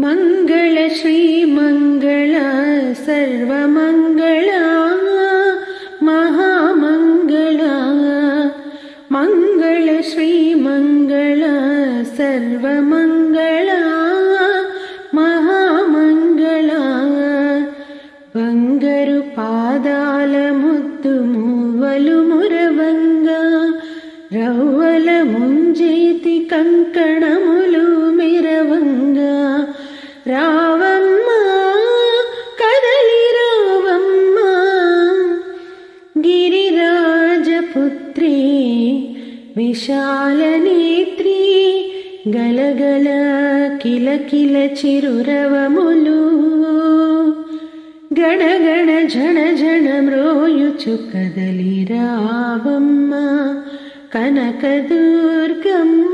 मंगल श्री मंगल सर्वमंगल महामंगल मंगल श्री मंगल सर्वमंगल महामंगल बंगरु पादाल मुद्दु मूवलु मुरवंगा रव्वल मुंजेति कंकणमुलु मिरवंगा रावम्म कदलि रावम्म गिरिराजपुत्री विशालनेत्री गलगल किलकिल चिरुरवमुलु गणगण झण झण म्रोयुचु कदलि रावम्म कनकदुर्गम्म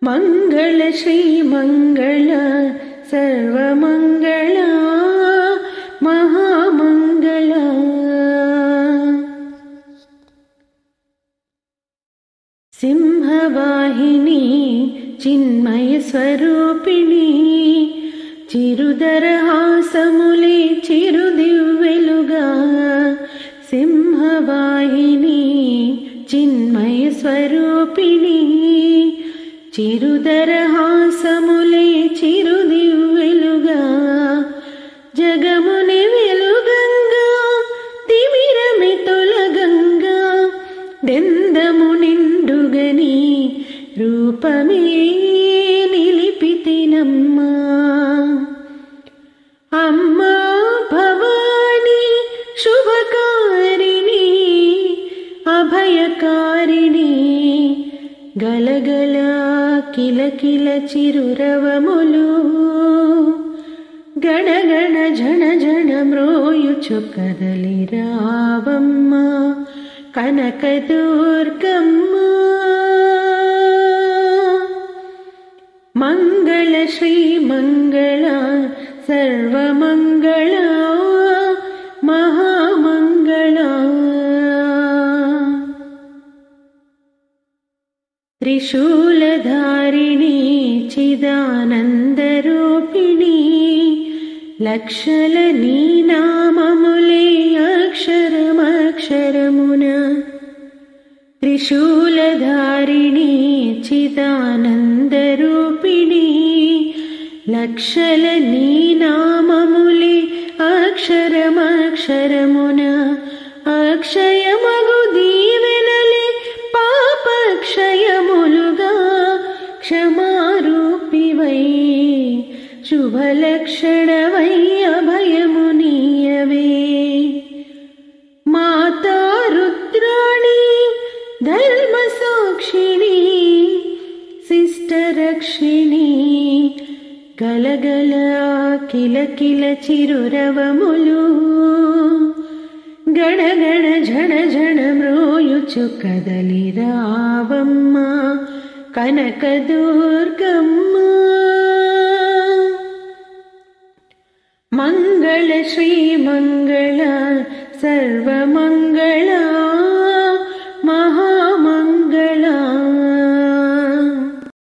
मंगल श्री मंगल सर्वमंगल महामंगल सिंहवाहिनी चिन्मय स्वरूपिणी चिरुदरहासमुले चिरुदिव्वेलुगा सिंहवाहिनी चिन्मय स्वरूपिणी चिरुदरहासमुले चिरुदिव्वेलुगा जगमुनि वेलुगंगा तिमिरमे तोलगंगा दెందమునిండుగని రూపమే నిలిపితినమ్మా అమ్మా భవాని శుభకారిణి అభయకారిణి గలగల కిలకిల చిరురవములు గణగణ జణ జణ మ్రోయుచు కదలి రావమ్మ कनकदुर्गम्म मंगल श्री मंगल सर्वमंगल महामंगल त्रिशूलधारिणी चिदानंदरूपिणी लक्षल नी नाममुले अक्षरमक्षरमुन त्रिशूलधारिणी चिदानंदरूपिणी लक्षल नी नाममुले अक्षरमक्षरमुन अक्षयमगु दीवेनले पापक्षयमुलुगा क्षमारूपिवै शुभलक्षणवै अभयमुनीयवे माता रुद्राणी धर्मसाक्षिणी शिष्टरक्षिणी गलगल किलकिल चिरुरवमुलु गणगण झण झण म्रोयुचु कदलि रावम्म कनकदुर्गम्म मंगल श्री मंगल सर्वमंगल